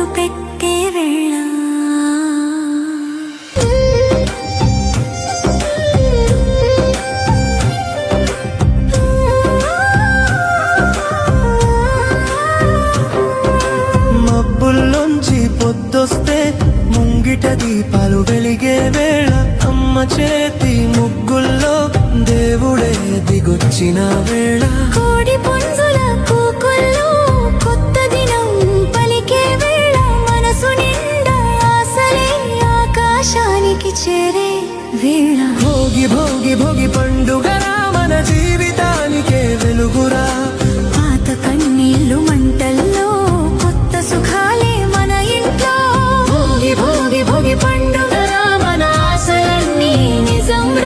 తలుపెక్కే వేళ మబ్బుల్లోంచి పొద్దొస్తే ముంగిట దీపాలు వెలిగే వేళ అమ్మ చేతి ముగ్గుల్లో దేవుడే దిగొచ్చిన వేళ కోడి పుంజుల కూకుల్లో కొత్త దినం పలికే వేళ మనసు నిండా ఆశలే ఆకాశానికి చేరే వేళ భోగి భోగి భోగి పండుగ మన జీవితం